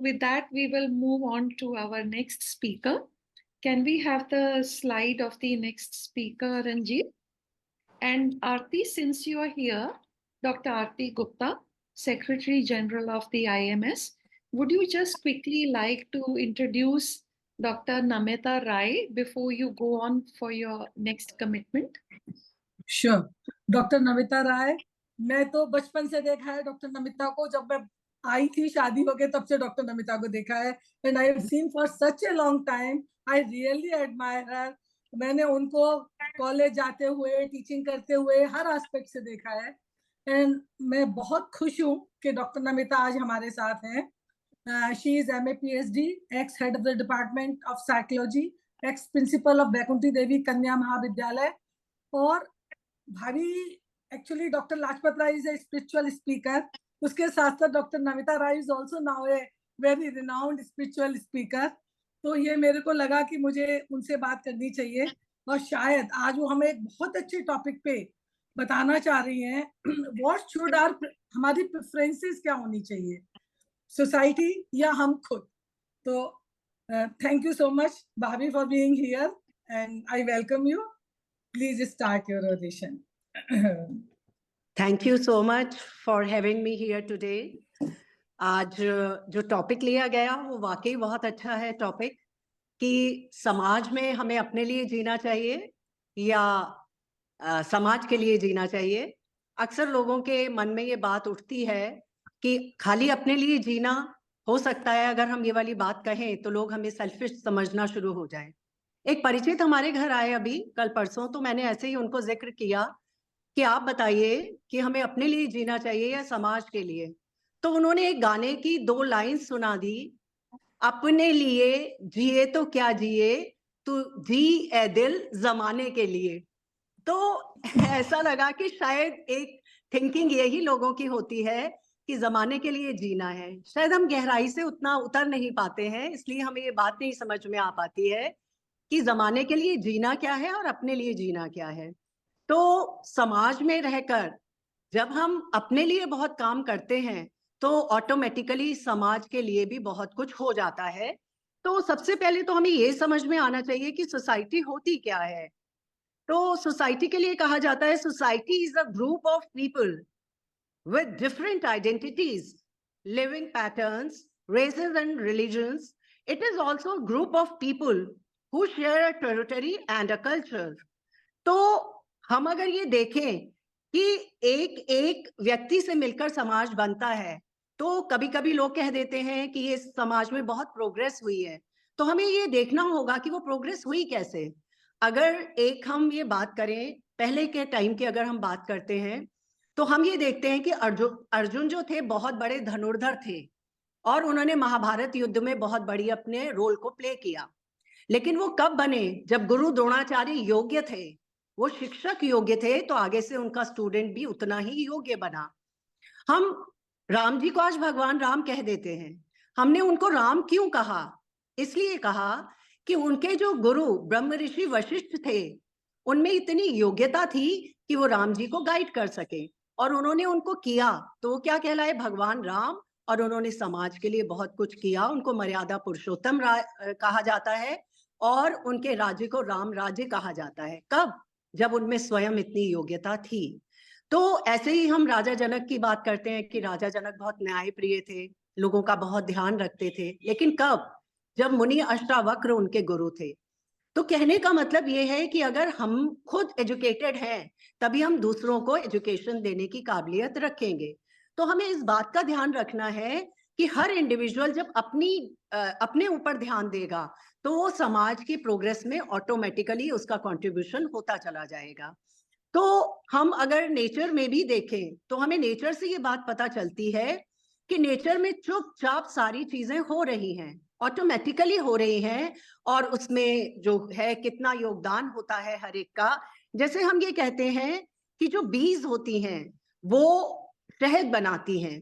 with that, we will move on to our next speaker. Can we have the slide of the next speaker, Ranjit? And Aarti, since you are here, Dr. Aarti Gupta, Secretary General of the IMS, would you just quickly like to introduce Dr. Namita Rai before you go on for your next commitment? Sure. Doctor Namita Rai, मैं तो बचपन से देखा है doctor Namita को, जब मैं आई थी शादी हो गए तब से डॉक्टर नमिता को देखा है, and I have seen for such a long time. I really admire हर. मैंने उनको कॉलेज जाते हुए, टीचिंग करते हुए हर एस्पेक्ट से देखा है, एंड मैं बहुत खुश हूँ कि डॉक्टर नमिता आज हमारे साथ हैं. She is MA PhD, ex head of the department of psychology, ex principal of Baikunthi Devi Kanya Mahavidyalaya. और भाभी, actually doctor Lajpat Rai is a spiritual speaker. उसके साथ साथ doctor Namita Rai is also now a very renowned spiritual speaker. तो ये मेरे को लगा कि मुझे उनसे बात करनी चाहिए, और शायद आज वो हमें एक बहुत अच्छे टॉपिक पे बताना चाह रही हैं. व्हाट शुड आर, हमारी प्रेफरेंसेस क्या होनी चाहिए, सोसाइटी या हम खुद. तो थैंक यू सो मच भाभी for being here, and I welcome you. Please start your audition. Thank you so much for having me here today. आज जो टॉपिक लिया गया वो वाकई बहुत अच्छा है टॉपिक, कि समाज में हमें अपने लिए जीना चाहिए या समाज के लिए जीना चाहिए. अक्सर लोगों के मन में ये बात उठती है कि खाली अपने लिए जीना हो सकता है. अगर हम ये वाली बात कहें तो लोग हमें सेल्फिश समझना शुरू हो जाए. एक परिचित हमारे घर आए अभी कल परसों, तो मैंने ऐसे ही उनको जिक्र किया कि आप बताइए कि हमें अपने लिए जीना चाहिए या समाज के लिए. तो उन्होंने एक गाने की 2 लाइन सुना दी, अपने लिए जिए तो क्या जिए, तू जी ए दिल जमाने के लिए. तो ऐसा लगा कि शायद एक थिंकिंग यही लोगों की होती है कि जमाने के लिए जीना है. शायद हम गहराई से उतना उतर नहीं पाते हैं, इसलिए हमें ये बात नहीं समझ में आ पाती है कि जमाने के लिए जीना क्या है और अपने लिए जीना क्या है. तो समाज में रहकर जब हम अपने लिए बहुत काम करते हैं तो ऑटोमेटिकली समाज के लिए भी बहुत कुछ हो जाता है. तो सबसे पहले तो हमें ये समझ में आना चाहिए कि सोसाइटी होती क्या है. तो सोसाइटी के लिए कहा जाता है, society is a group of people with different identities, living patterns, races and religions. It is also a group of people who share a territory and a culture. तो हम अगर ये देखें कि एक एक व्यक्ति से मिलकर समाज बनता है, तो कभी कभी लोग कह देते हैं कि ये समाज में बहुत प्रोग्रेस हुई है. तो हमें ये देखना होगा कि वो प्रोग्रेस हुई कैसे. अगर एक हम ये बात करें पहले के टाइम की, अगर हम बात करते हैं तो हम ये देखते हैं कि अर्जुन जो थे बहुत बड़े धनुर्धर थे और उन्होंने महाभारत युद्ध में बहुत बड़ी अपने रोल को प्ले किया. लेकिन वो कब बने, जब गुरु द्रोणाचार्य योग्य थे, वो शिक्षक योग्य थे, तो आगे से उनका स्टूडेंट भी उतना ही योग्य बना. हम राम जी को आज भगवान राम कह देते हैं. हमने उनको राम क्यों कहा, इसलिए कहा कि उनके जो गुरु ब्रह्म ऋषि वशिष्ठ थे, उनमें इतनी योग्यता थी कि वो राम जी को गाइड कर सके, और उन्होंने उनको किया, तो वो क्या कहलाए, भगवान राम. और उन्होंने समाज के लिए बहुत कुछ किया. उनको मर्यादा पुरुषोत्तम कहा जाता है, और उनके राज्य को राम राज्य कहा जाता है. कब, जब उनमें स्वयं इतनी योग्यता थी. तो ऐसे ही हम राजा जनक की बात करते हैं कि राजा जनक बहुत न्यायप्रिय थे, लोगों का बहुत ध्यान रखते थे. लेकिन कब, जब मुनि अष्टावक्र उनके गुरु थे. तो कहने का मतलब ये है कि अगर हम खुद एजुकेटेड हैं तभी हम दूसरों को एजुकेशन देने की काबिलियत रखेंगे. तो हमें इस बात का ध्यान रखना है कि हर इंडिविजुअल जब अपने ऊपर ध्यान देगा तो वो समाज की प्रोग्रेस में ऑटोमेटिकली उसका कंट्रीब्यूशन होता चला जाएगा. तो हम अगर नेचर में भी देखें तो हमें नेचर से ये बात पता चलती है कि नेचर में चुपचाप सारी चीजें हो रही हैं, ऑटोमेटिकली हो रही हैं, और उसमें जो है कितना योगदान होता है हर एक का. जैसे हम ये कहते हैं कि जो बीज होती हैं वो शहद बनाती हैं,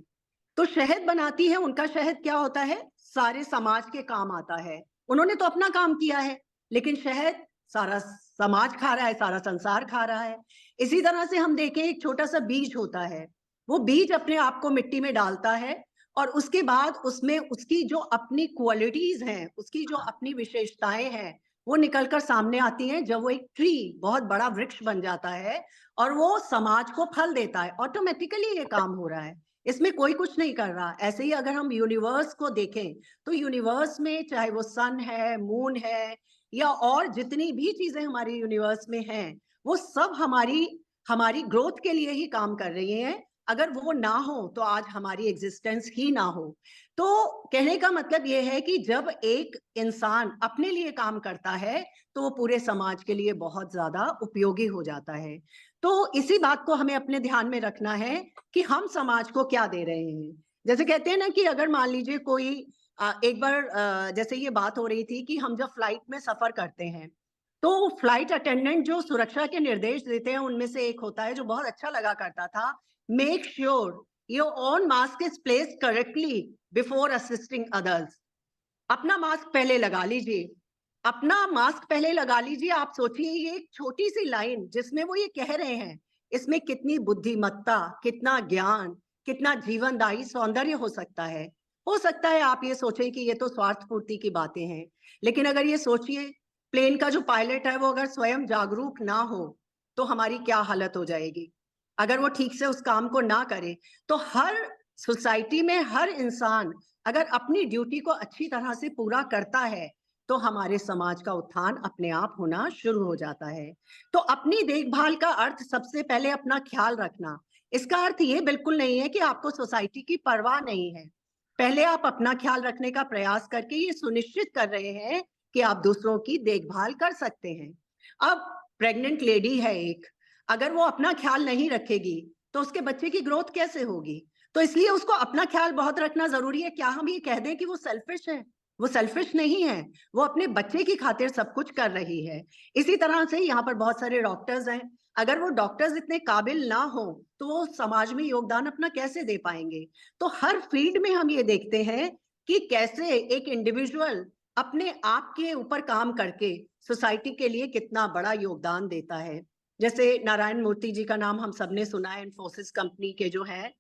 तो शहद बनाती है, उनका शहद क्या होता है, सारे समाज के काम आता है. उन्होंने तो अपना काम किया है, लेकिन शहद सारा समाज खा रहा है, सारा संसार खा रहा है. इसी तरह से हम देखें, एक छोटा सा बीज होता है, वो बीज अपने आप को मिट्टी में डालता है और उसके बाद उसमें उसकी जो अपनी क्वालिटीज हैं, उसकी जो अपनी विशेषताएं हैं, वो निकलकर सामने आती हैं जब वो एक ट्री, बहुत बड़ा वृक्ष बन जाता है और वो समाज को फल देता है। ऑटोमेटिकली ये काम हो रहा है, इसमें कोई कुछ नहीं कर रहा। ऐसे ही अगर हम यूनिवर्स को देखें तो यूनिवर्स में चाहे वो सन है, मून है, या और जितनी भी चीजें हमारे यूनिवर्स में हैं, वो सब हमारी ग्रोथ के लिए ही काम कर रही हैं। अगर वो ना हो तो आज हमारी एग्जिस्टेंस ही ना हो। तो कहने का मतलब ये है कि जब एक इंसान अपने लिए काम करता है तो वो पूरे समाज के लिए बहुत ज्यादा उपयोगी हो जाता है। तो इसी बात को हमें अपने ध्यान में रखना है कि हम समाज को क्या दे रहे हैं। जैसे कहते हैं ना कि अगर मान लीजिए कोई एक बार जैसे ये बात हो रही थी कि हम जब फ्लाइट में सफर करते हैं तो फ्लाइट अटेंडेंट जो सुरक्षा के निर्देश देते हैं उनमें से एक होता है जो बहुत अच्छा लगा करता था, make sure your own mask is placed correctly before assisting others. अपना मास्क पहले लगा लीजिए, अपना मास्क पहले लगा लीजिए। आप सोचिए ये एक छोटी सी लाइन जिसमें वो ये कह रहे हैं, इसमें कितनी बुद्धिमत्ता, कितना ज्ञान, कितना जीवनदायी सौंदर्य हो सकता है। हो सकता है आप ये सोचें कि ये तो स्वार्थ पूर्ति की बातें हैं, लेकिन अगर ये सोचिए प्लेन का जो पायलट है वो अगर स्वयं जागरूक ना हो तो हमारी क्या हालत हो जाएगी। अगर वो ठीक से उस काम को ना करे तो हर सोसाइटी में हर इंसान अगर अपनी ड्यूटी को अच्छी तरह से पूरा करता है तो हमारे समाज का उत्थान अपने आप होना शुरू हो जाता है। तो अपनी देखभाल का अर्थ सबसे पहले अपना ख्याल रखना। इसका अर्थ ये बिल्कुल नहीं है कि आपको सोसाइटी की परवाह नहीं है। पहले आप अपना ख्याल रखने का प्रयास करके ये सुनिश्चित कर रहे हैं कि आप दूसरों की देखभाल कर सकते हैं। अब प्रेग्नेंट लेडी है एक, अगर वो अपना ख्याल नहीं रखेगी तो उसके बच्चे की ग्रोथ कैसे होगी। तो इसलिए उसको अपना ख्याल बहुत रखना जरूरी है। क्या हम ये कह दें कि वो सेल्फिश है? वो सेल्फिश नहीं है, वो अपने बच्चे की खातिर सब कुछ कर रही है। इसी तरह से यहाँ पर बहुत सारे डॉक्टर्स हैं, अगर वो डॉक्टर्स इतने काबिल ना हो तो वो समाज में योगदान अपना कैसे दे पाएंगे। तो हर फील्ड में हम ये देखते हैं कि कैसे एक इंडिविजुअल अपने आप के ऊपर काम करके सोसाइटी के लिए कितना बड़ा योगदान देता है। जैसे नारायण मूर्ति जी का नाम हम सबने सुना है, इन्फोसिस कंपनी के जो है,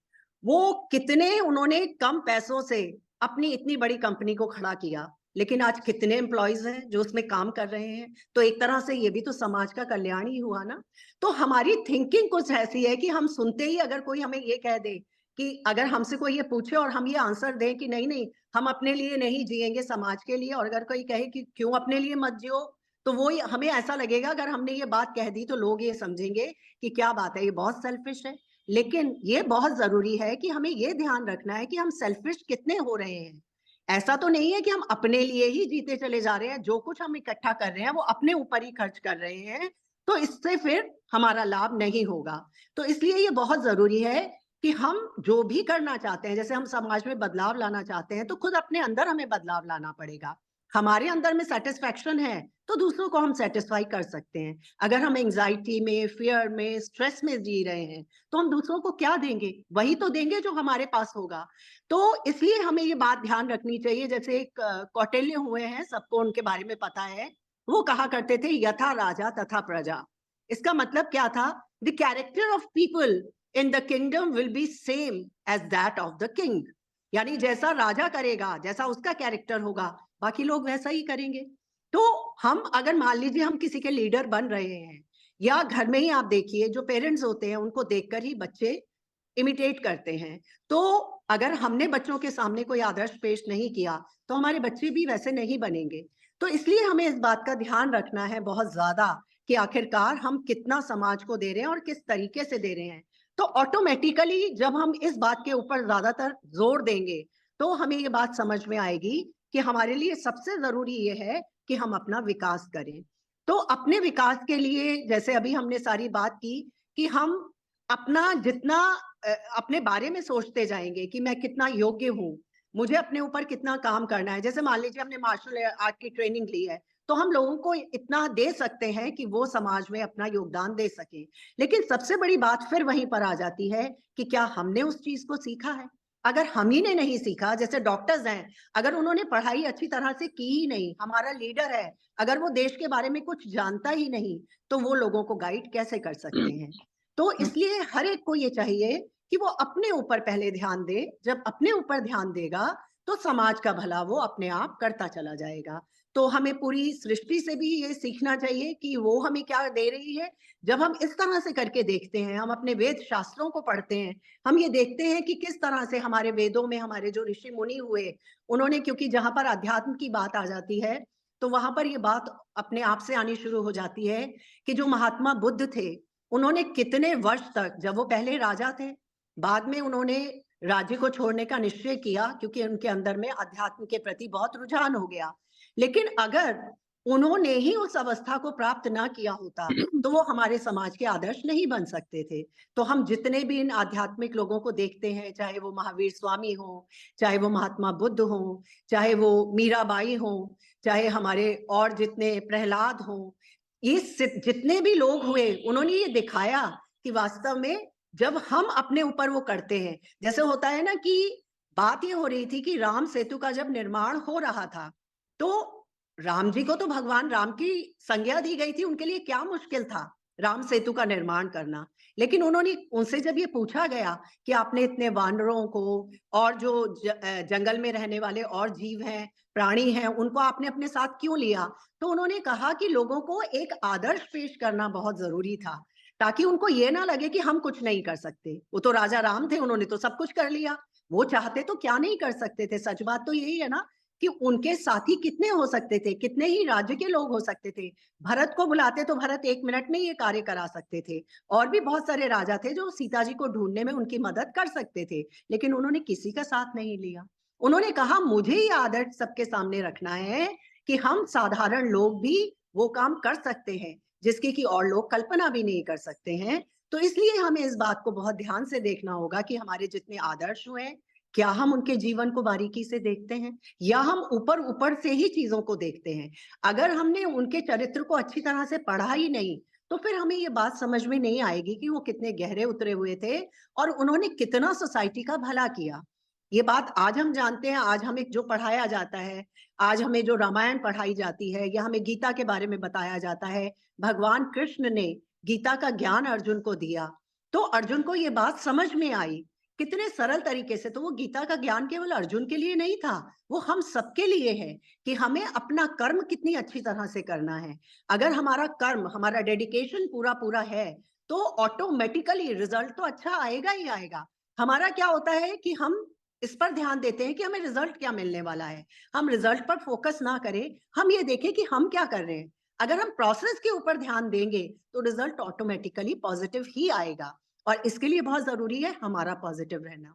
वो कितने उन्होंने कम पैसों से अपनी इतनी बड़ी कंपनी को खड़ा किया, लेकिन आज कितने एम्प्लॉइज हैं जो उसमें काम कर रहे हैं। तो एक तरह से ये भी तो समाज का कल्याण ही हुआ ना। तो हमारी थिंकिंग कुछ ऐसी है कि हम सुनते ही अगर कोई हमें ये कह दे कि अगर हमसे कोई ये पूछे और हम ये आंसर दें कि नहीं नहीं हम अपने लिए नहीं जिएंगे, समाज के लिए, और अगर कोई कहे कि क्यों अपने लिए मत जियो, तो वो हमें ऐसा लगेगा अगर हमने ये बात कह दी तो लोग ये समझेंगे कि क्या बात है, ये बहुत सेल्फिश है। लेकिन ये बहुत जरूरी है कि हमें ये ध्यान रखना है कि हम सेल्फिश कितने हो रहे हैं। ऐसा तो नहीं है कि हम अपने लिए ही जीते चले जा रहे हैं, जो कुछ हम इकट्ठा कर रहे हैं वो अपने ऊपर ही खर्च कर रहे हैं, तो इससे फिर हमारा लाभ नहीं होगा। तो इसलिए ये बहुत जरूरी है कि हम जो भी करना चाहते हैं, जैसे हम समाज में बदलाव लाना चाहते हैं तो खुद अपने अंदर हमें बदलाव लाना पड़ेगा। हमारे अंदर में सेटिस्फैक्शन है तो दूसरों को हम सेटिस्फाई कर सकते हैं। अगर हम एंजाइटी में, फियर में, स्ट्रेस में जी रहे हैं तो हम दूसरों को क्या देंगे? वही तो देंगे जो हमारे पास होगा। तो इसलिए हमें ये बात ध्यान रखनी चाहिए। जैसे एक कौटिल्य हुए हैं, सबको उनके बारे में पता है, वो कहा करते थे यथा राजा तथा प्रजा। इसका मतलब क्या था? The character of people in the kingdom will be same as that of the king. यानी जैसा राजा करेगा, जैसा उसका कैरेक्टर होगा, बाकी लोग वैसा ही करेंगे। तो हम अगर मान लीजिए हम किसी के लीडर बन रहे हैं, या घर में ही आप देखिए जो पेरेंट्स होते हैं उनको देखकर ही बच्चे इमिटेट करते हैं। तो अगर हमने बच्चों के सामने कोई आदर्श पेश नहीं किया तो हमारे बच्चे भी वैसे नहीं बनेंगे। तो इसलिए हमें इस बात का ध्यान रखना है बहुत ज्यादा कि आखिरकार हम कितना समाज को दे रहे हैं और किस तरीके से दे रहे हैं। तो ऑटोमेटिकली जब हम इस बात के ऊपर ज्यादातर जोर देंगे तो हमें ये बात समझ में आएगी कि हमारे लिए सबसे जरूरी ये है कि हम अपना विकास करें। तो अपने विकास के लिए जैसे अभी हमने सारी बात की कि हम अपना जितना अपने बारे में सोचते जाएंगे कि मैं कितना योग्य हूँ, मुझे अपने ऊपर कितना काम करना है। जैसे मान लीजिए हमने मार्शल आर्ट की ट्रेनिंग ली है तो हम लोगों को इतना दे सकते हैं कि वो समाज में अपना योगदान दे सके। लेकिन सबसे बड़ी बात फिर वहीं पर आ जाती है कि क्या हमने उस चीज को सीखा है। अगर हम ही ने नहीं सीखा, जैसे डॉक्टर्स हैं, अगर उन्होंने पढ़ाई अच्छी तरह से की ही नहीं, हमारा लीडर है अगर वो देश के बारे में कुछ जानता ही नहीं, तो वो लोगों को गाइड कैसे कर सकते हैं। तो इसलिए हर एक को ये चाहिए कि वो अपने ऊपर पहले ध्यान दे। जब अपने ऊपर ध्यान देगा तो समाज का भला वो अपने आप करता चला जाएगा। तो हमें पूरी सृष्टि से भी ये सीखना चाहिए कि वो हमें क्या दे रही है। जब हम इस तरह से करके देखते हैं, हम अपने वेद शास्त्रों को पढ़ते हैं, हम ये देखते हैं कि किस तरह से हमारे वेदों में हमारे जो ऋषि मुनि हुए, उन्होंने, क्योंकि जहां पर अध्यात्म की बात आ जाती है तो वहां पर ये बात अपने आप से आनी शुरू हो जाती है कि जो महात्मा बुद्ध थे, उन्होंने कितने वर्ष तक, जब वो पहले राजा थे, बाद में उन्होंने राज्य को छोड़ने का निश्चय किया क्योंकि उनके अंदर में अध्यात्म के प्रति बहुत रुझान हो गया। लेकिन अगर उन्होंने ही उस अवस्था को प्राप्त ना किया होता तो वो हमारे समाज के आदर्श नहीं बन सकते थे। तो हम जितने भी इन आध्यात्मिक लोगों को देखते हैं, चाहे वो महावीर स्वामी हो, चाहे वो महात्मा बुद्ध हो, चाहे वो मीराबाई हो, चाहे हमारे और जितने प्रहलाद हो, ये जितने भी लोग हुए, उन्होंने ये दिखाया कि वास्तव में जब हम अपने ऊपर वो करते हैं, जैसे होता है ना कि बात ये हो रही थी कि राम सेतु का जब निर्माण हो रहा था तो राम जी को तो भगवान राम की संज्ञा दी गई थी, उनके लिए क्या मुश्किल था राम सेतु का निर्माण करना। लेकिन उन्होंने, उनसे जब ये पूछा गया कि आपने इतने वानरों को और जो जंगल में रहने वाले और जीव हैं, प्राणी हैं, उनको आपने अपने साथ क्यों लिया, तो उन्होंने कहा कि लोगों को एक आदर्श पेश करना बहुत जरूरी था ताकि उनको ये ना लगे कि हम कुछ नहीं कर सकते। वो तो राजा राम थे, उन्होंने तो सब कुछ कर लिया, वो चाहते तो क्या नहीं कर सकते थे। सच बात तो यही है ना कि उनके साथी कितने हो सकते थे, कितने ही राज्य के लोग हो सकते थे। भरत को बुलाते तो भरत 1 मिनट में ये कार्य करा सकते थे, और भी बहुत सारे राजा थे जो सीता जी को ढूंढने में उनकी मदद कर सकते थे, लेकिन उन्होंने किसी का साथ नहीं लिया। उन्होंने कहा मुझे ये आदर्श सबके सामने रखना है कि हम साधारण लोग भी वो काम कर सकते हैं जिसकी कि और लोग कल्पना भी नहीं कर सकते हैं। तो इसलिए हमें इस बात को बहुत ध्यान से देखना होगा कि हमारे जितने आदर्श हुए, क्या हम उनके जीवन को बारीकी से देखते हैं या हम ऊपर ऊपर से ही चीजों को देखते हैं। अगर हमने उनके चरित्र को अच्छी तरह से पढ़ा ही नहीं तो फिर हमें ये बात समझ में नहीं आएगी कि वो कितने गहरे उतरे हुए थे और उन्होंने कितना सोसाइटी का भला किया। ये बात आज हम जानते हैं। आज हमें जो पढ़ाया जाता है, आज हमें जो रामायण पढ़ाई जाती है या हमें गीता के बारे में बताया जाता है, भगवान कृष्ण ने गीता का ज्ञान अर्जुन को दिया तो अर्जुन को ये बात समझ में आई कितने सरल तरीके से। तो वो गीता का ज्ञान केवल अर्जुन के लिए नहीं था, वो हम सबके लिए है कि हमें अपना कर्म कितनी अच्छी तरह से करना है। अगर हमारा कर्म, हमारा डेडिकेशन पूरा पूरा है तो ऑटोमेटिकली रिजल्ट तो अच्छा आएगा ही आएगा। हमारा क्या होता है कि हम इस पर ध्यान देते हैं कि हमें रिजल्ट क्या मिलने वाला है, हम रिजल्ट पर फोकस ना करें, हम ये देखें कि हम क्या कर रहे हैं। अगर हम प्रोसेस के ऊपर ध्यान देंगे तो रिजल्ट ऑटोमेटिकली पॉजिटिव ही आएगा, और इसके लिए बहुत जरूरी है हमारा पॉजिटिव रहना।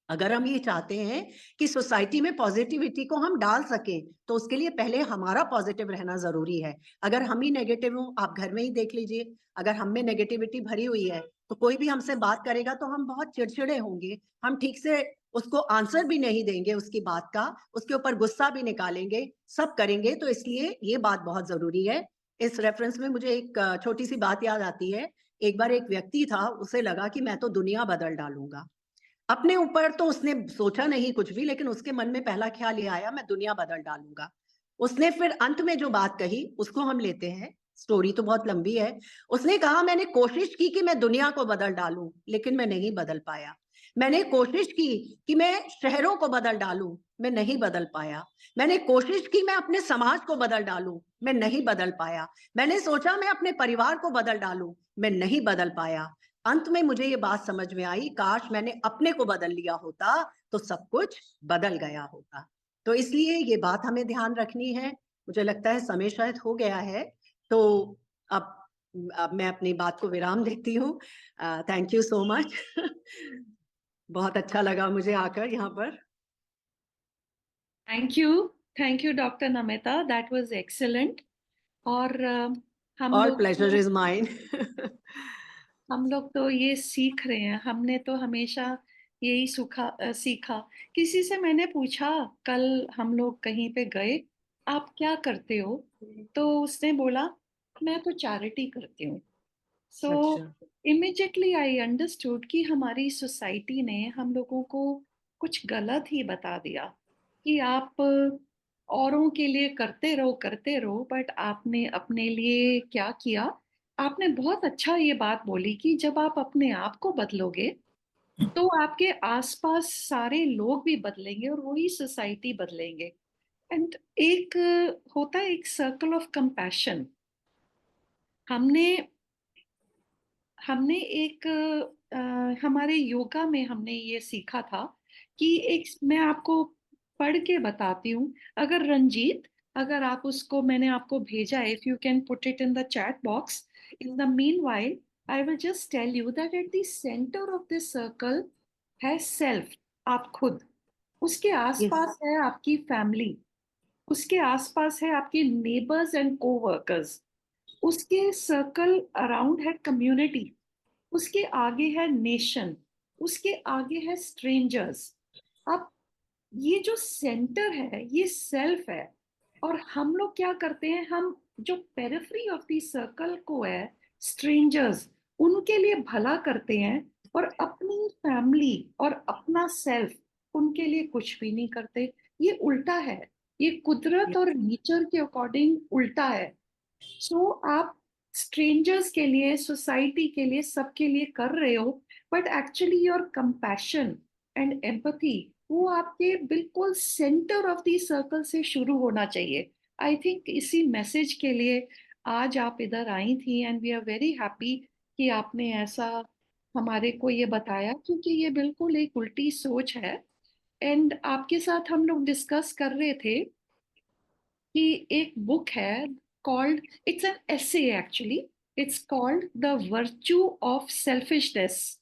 अगर हम ये चाहते हैं कि सोसाइटी में पॉजिटिविटी को हम डाल सकें तो उसके लिए पहले हमारा पॉजिटिव रहना जरूरी है। अगर हम ही नेगेटिव हो, आप घर में ही देख लीजिए, अगर हम में नेगेटिविटी भरी हुई है तो कोई भी हमसे बात करेगा तो हम बहुत चिड़चिड़े होंगे, हम ठीक से उसको आंसर भी नहीं देंगे उसकी बात का, उसके ऊपर गुस्सा भी निकालेंगे, सब करेंगे। तो इसलिए ये बात बहुत जरूरी है। इस रेफरेंस में मुझे एक छोटी सी बात याद आती है। एक बार एक व्यक्ति था, उसे लगा कि मैं तो दुनिया बदल डालूंगा अपने ऊपर। तो उसने सोचा नहीं कुछ भी, लेकिन उसके मन में पहला ख्याल ये आया मैं दुनिया बदल डालूंगा। उसने फिर अंत में जो बात कही उसको हम लेते हैं, स्टोरी तो बहुत लंबी है। उसने कहा मैंने कोशिश की कि मैं दुनिया को बदल डालूं लेकिन मैं नहीं बदल पाया। मैंने कोशिश की कि मैं शहरों को बदल डालूं, मैं नहीं बदल पाया। मैंने कोशिश की मैं अपने समाज को बदल डालूं, मैं नहीं बदल पाया। मैंने सोचा मैं अपने परिवार को बदल डालूं, मैं नहीं बदल पाया। अंत में मुझे ये बात समझ में आई, काश मैंने अपने को बदल लिया होता तो सब कुछ बदल गया होता। तो इसलिए ये बात हमें ध्यान रखनी है। मुझे लगता है समय शायद हो गया है, तो अब मैं अपनी बात को विराम देती हूँ। Thank you so much. बहुत अच्छा लगा मुझे आकर यहाँ पर। Thank you doctor Namita, that was excellent. और हम ऑल लोग प्लेजर इज माइन। हम लोग तो ये सीख रहे हैं, हमने तो हमेशा यही सीखा। किसी से मैंने पूछा, कल हम लोग कहीं पे गए, आप क्या करते हो, तो उसने बोला मैं तो चैरिटी करती हूँ। सो अच्छा। इमिजिएटली आई अंडरस्टूड कि हमारी सोसाइटी ने हम लोगों को कुछ गलत ही बता दिया कि आप औरों के लिए करते रहो, बट आपने अपने लिए क्या किया। आपने बहुत अच्छा ये बात बोली कि जब आप अपने आप को बदलोगे तो आपके आसपास सारे लोग भी बदलेंगे और वही सोसाइटी बदलेंगे। एंड एक होता है एक सर्कल ऑफ कंपैशन। हमने हमने एक हमारे योगा में हमने ये सीखा था कि एक, मैं आपको पढ़ के बताती हूँ। अगर रंजीत, अगर आप उसको, मैंने आपको भेजा है, if you can put it in the chat box. In the meanwhile I will just tell you that at the centre of this circle है सेल्फ, आप खुद। उसके Yes. आसपास है आपकी फैमिली, उसके आसपास है आपके नेबर्स एंड कोवर्कर्स, उसके सर्कल अराउंड है कम्युनिटी, उसके आगे है नेशन, उसके आगे है स्ट्रेंजर्स। अब ये जो सेंटर है ये सेल्फ है। और हम लोग क्या करते हैं, हम जो पेरिफेरी ऑफ द सर्कल को है, स्ट्रेंजर्स, उनके लिए भला करते हैं, और अपनी फैमिली और अपना सेल्फ, उनके लिए कुछ भी नहीं करते। ये उल्टा है, ये कुदरत और नेचर के अकॉर्डिंग उल्टा है। सो आप स्ट्रेंजर्स के लिए, सोसाइटी के लिए, सबके लिए कर रहे हो, but actually your compassion and empathy वो आपके बिल्कुल सेंटर ऑफ द सर्कल से शुरू होना चाहिए। आई थिंक इसी मैसेज के लिए आज आप इधर आई थी, and we are very happy कि आपने ऐसा हमारे को ये बताया, क्योंकि ये बिल्कुल एक उल्टी सोच है। एंड आपके साथ हम लोग डिस्कस कर रहे थे कि एक बुक है called, it's an essay actually, it's called the virtue of selfishness.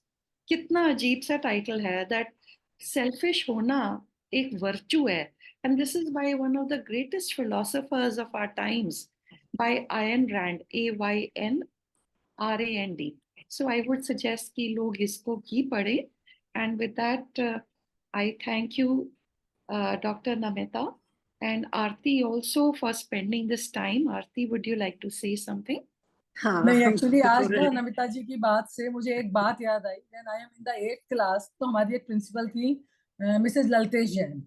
कितना अजीब सा टाइटल है, दैट सेल्फिश होना एक वर्च्यू है। And this is by one of the greatest philosophers of our times, by Ayn Rand, AYNRAND। So I would suggest कि लोग इसको भी पढ़ें। And with that I thank you Dr. Namita and Aarti also for spending this time. Aarti, would you like to say something? हाँ, नहीं, actually आज जरूर ना है। नमिता जी की बात से मुझे एक बात याद आई। When I am in the 8th class, तो हमारी एक प्रिंसिपल थी मिसेज ललतेश जैन।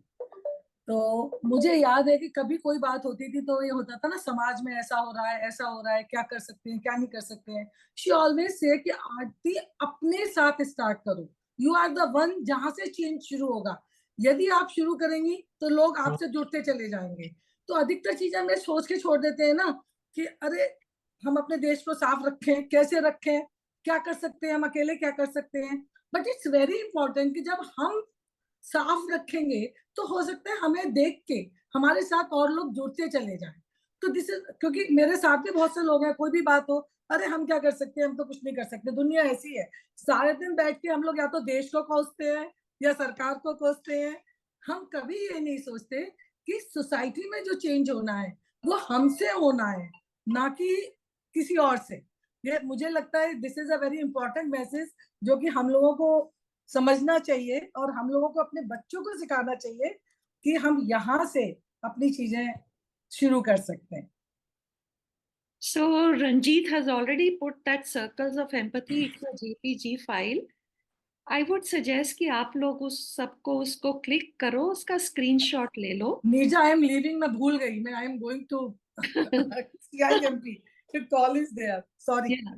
तो मुझे याद है कि कभी कोई बात होती थी तो ये होता था ना, समाज में ऐसा हो रहा है, ऐसा हो रहा है, क्या कर सकते हैं, क्या नहीं कर सकते हैं। शी ऑलवेज से कि आरती अपने साथ स्टार्ट करो, यू आर द वन जहां से चेंज शुरू होगा। यदि आप शुरू करेंगी तो लोग आपसे जुड़ते चले जाएंगे। तो अधिकतर चीजें हम सोच के छोड़ देते हैं ना कि अरे हम अपने देश को साफ रखें, कैसे रखें, क्या कर सकते हैं, हम अकेले क्या कर सकते हैं। बट इट्स वेरी इंपॉर्टेंट कि जब हम साफ रखेंगे तो हो सकता है हमें देख के हमारे साथ और लोग जुड़ते चले जाएं। तो दिस इज, क्योंकि मेरे साथ भी बहुत से लोग हैं, कोई भी बात हो, अरे हम क्या कर सकते हैं, हम तो कुछ नहीं कर सकते, दुनिया ऐसी है। सारे दिन बैठ के हम लोग या तो देश को कोसते हैं या सरकार को कोसते हैं। हम कभी ये नहीं सोचते कि सोसाइटी में जो चेंज होना है वो हमसे होना है, ना कि किसी और से। ये मुझे लगता है this is a very important message जो कि हम लोगों को समझना चाहिए, और हम लोगों को अपने बच्चों को सिखाना चाहिए कि हम यहाँ से अपनी चीजें शुरू कर सकते हैं। So Ranjit has already put that circles of empathy. It's a JPG file. I would suggest कि आप लोग उस सबको उसको क्लिक करो, उसका स्क्रीनशॉट ले लो। नीजा, आई एम लीविंग, मैं भूल गई, मैं I am going to CIMP, call is there, sorry. Yeah,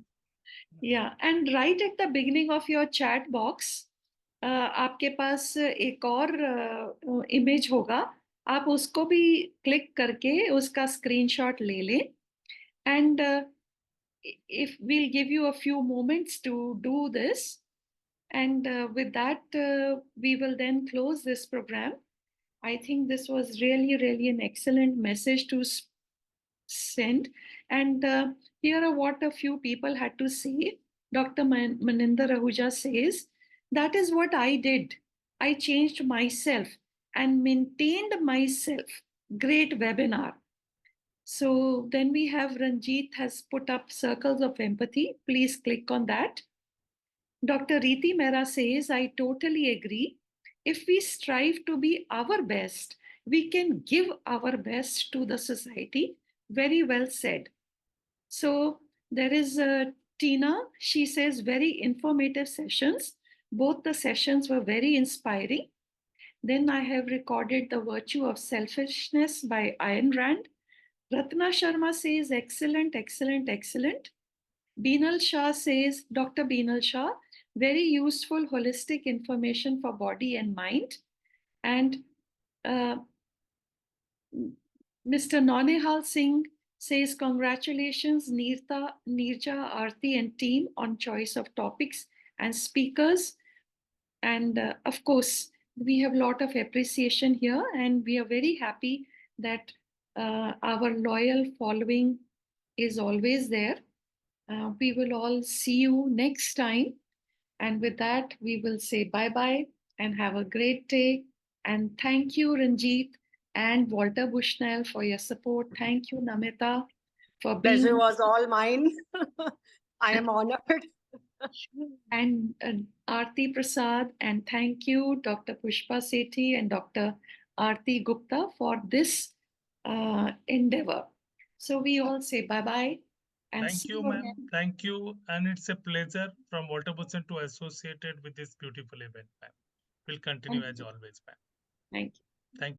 yeah. And right at the beginning of your chat box, आपके पास एक और इमेज होगा, आप उसको भी क्लिक करके उसका स्क्रीनशॉट ले लें। And if we'll give you a few moments to do this, and with that, we will then close this program. I think this was really, really an excellent message to send. And here are what a few people had to say. Dr. Maninder Ahuja says, that is what I did. I changed myself and maintained myself. Great webinar. So then we have Ranjit has put up circles of empathy. Please click on that. Dr. Riti Mehra says, I totally agree. If we strive to be our best, we can give our best to the society. Very well said. So there is Tina. She says, very informative sessions. Both the sessions were very inspiring. Then I have recorded The Virtue of Selfishness by Ayn Rand. Ratna Sharma says, excellent, excellent, excellent. Beenal Shah says, Dr. Beenal Shah, very useful holistic information for body and mind. And Mr. Nonehal Singh says, congratulations, Neerja, Aarti and team on choice of topics and speakers. And of course, we have a lot of appreciation here, and we are very happy that our loyal following is always there. We will all see you next time. And with that, we will say bye-bye and have a great day. And thank you, Ranjit and Walter Bushnell, for your support. Thank you, Namita, for being... Pleasure was all mine. I am honored. And Aarti Prasad, and thank you, Dr. Pushpa Sethi and Dr. Aarti Gupta, for this endeavor. So we all say bye-bye. And Thank you, ma'am. Thank you. And it's a pleasure from Walter Bushnell to associated with this beautiful event, ma'am. We'll continue as always, ma'am. Thank you.